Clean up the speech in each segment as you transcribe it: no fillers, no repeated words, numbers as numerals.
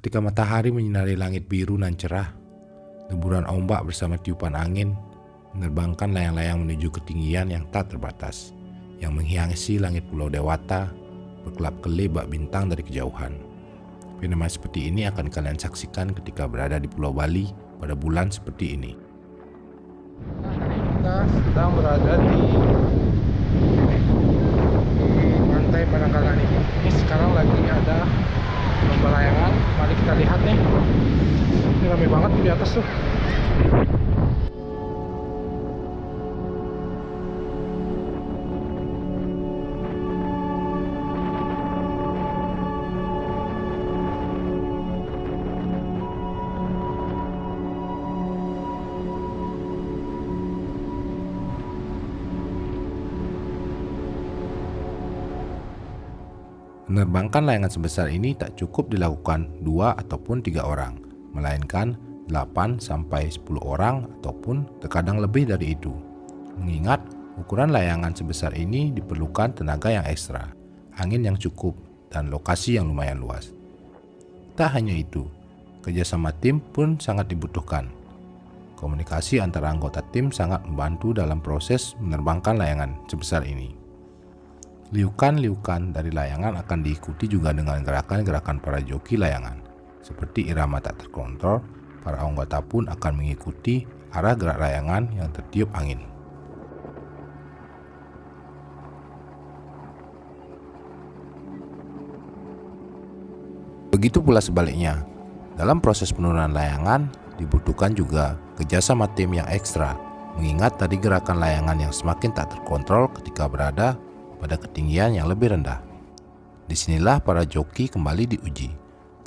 Ketika matahari menyinari langit biru nan cerah, deburan ombak bersama tiupan angin menerbangkan layang-layang menuju ketinggian yang tak terbatas, yang menghiasi langit Pulau Dewata berkelap-kelip bak bintang dari kejauhan. Fenomena seperti ini akan kalian saksikan ketika berada di Pulau Bali pada bulan seperti ini. Kita sedang berada di pantai Panangkalan ini. Ini sekarang lagi ada lomba layangan. Mari kita lihat nih. Ini ramai banget di atas tuh. Menerbangkan layangan sebesar ini tak cukup dilakukan 2 ataupun 3 orang, melainkan 8 sampai 10 orang ataupun terkadang lebih dari itu. Mengingat ukuran layangan sebesar ini diperlukan tenaga yang ekstra, angin yang cukup, dan lokasi yang lumayan luas. Tak hanya itu, kerjasama tim pun sangat dibutuhkan. Komunikasi antara anggota tim sangat membantu dalam proses menerbangkan layangan sebesar ini. Liukan-liukan dari layangan akan diikuti juga dengan gerakan-gerakan para joki layangan. Seperti irama tak terkontrol, para anggota pun akan mengikuti arah gerak layangan yang tertiup angin. Begitu pula sebaliknya, dalam proses penurunan layangan dibutuhkan juga kerjasama tim yang ekstra, mengingat tadi gerakan layangan yang semakin tak terkontrol ketika berada pada ketinggian yang lebih rendah. Disinilah para joki kembali diuji,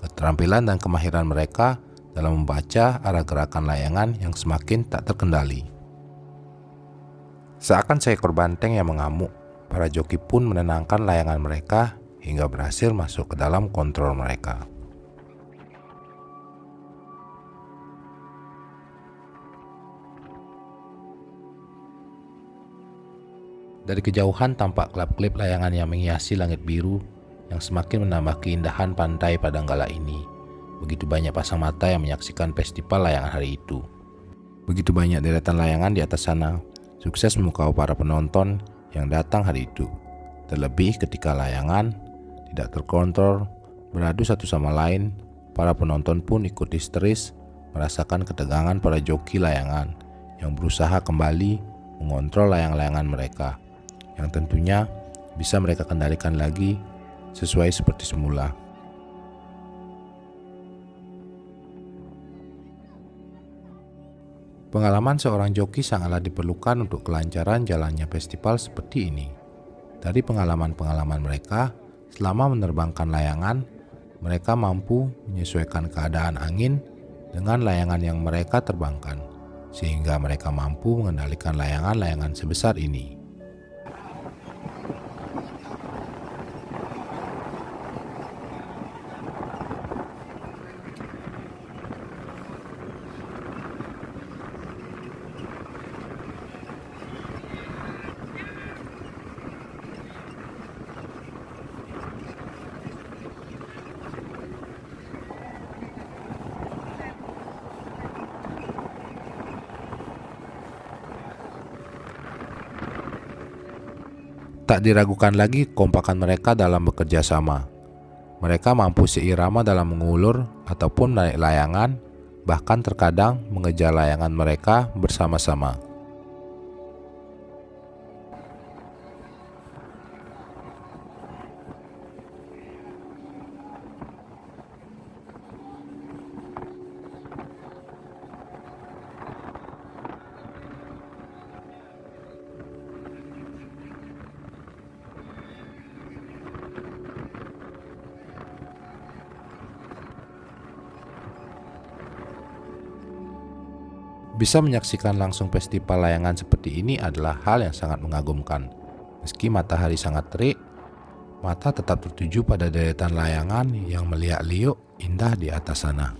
keterampilan dan kemahiran mereka dalam membaca arah gerakan layangan yang semakin tak terkendali. Seakan seekor banteng yang mengamuk, para joki pun menenangkan layangan mereka hingga berhasil masuk ke dalam kontrol mereka. Dari kejauhan tampak kelap-kelip layangan yang menghiasi langit biru yang semakin menambah keindahan pantai Padanggala ini. Begitu banyak pasang mata yang menyaksikan festival layangan hari itu. Begitu banyak deretan layangan di atas sana, sukses memukau para penonton yang datang hari itu. Terlebih ketika layangan tidak terkontrol, beradu satu sama lain, para penonton pun ikut histeris merasakan ketegangan para joki layangan yang berusaha kembali mengontrol layang-layangan mereka, yang tentunya bisa mereka kendalikan lagi sesuai seperti semula. Pengalaman seorang joki sangatlah diperlukan untuk kelancaran jalannya festival seperti ini. Dari pengalaman-pengalaman mereka, selama menerbangkan layangan, mereka mampu menyesuaikan keadaan angin dengan layangan yang mereka terbangkan, sehingga mereka mampu mengendalikan layangan-layangan sebesar ini. Tak diragukan lagi kekompakan mereka dalam bekerja sama. Mereka mampu seirama dalam mengulur ataupun naik layangan, bahkan terkadang mengejar layangan mereka bersama-sama. Bisa menyaksikan langsung festival layangan seperti ini adalah hal yang sangat mengagumkan. Meski matahari sangat terik, mata tetap tertuju pada deretan layangan yang meliak-liuk indah di atas sana.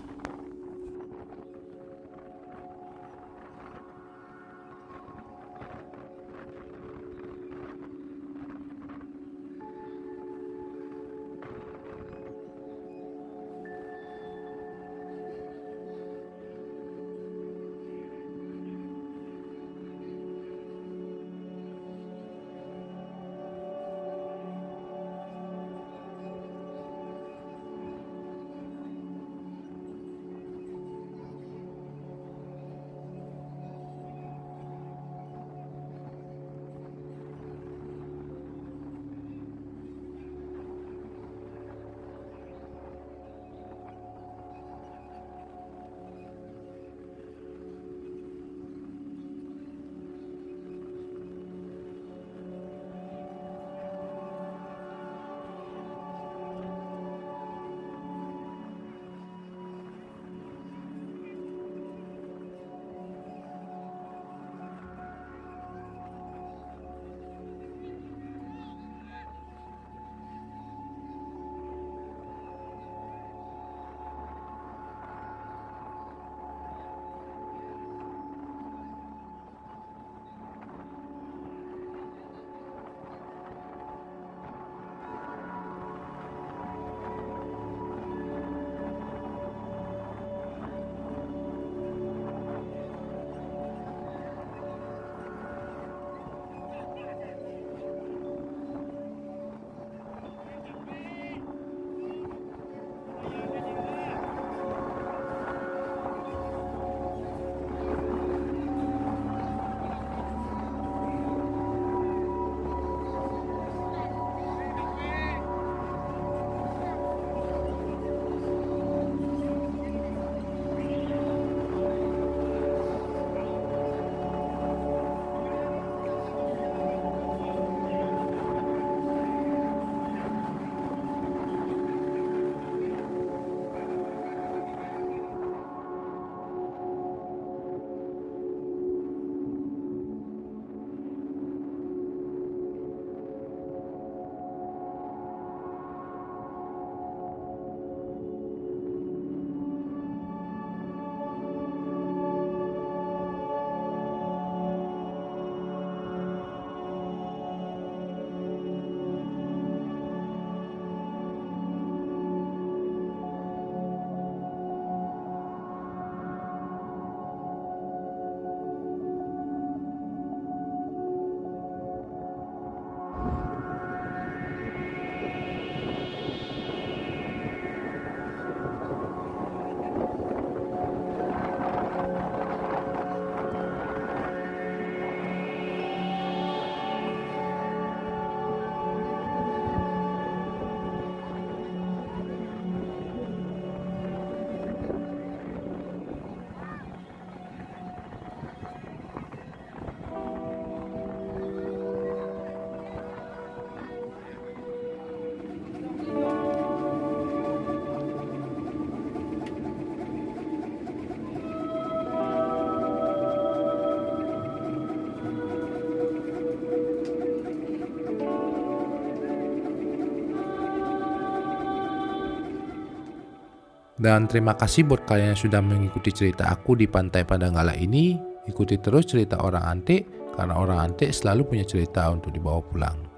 Dan terima kasih buat kalian yang sudah mengikuti cerita aku di Pantai Padanggala ini. Ikuti terus cerita orang antik, karena orang antik selalu punya cerita untuk dibawa pulang.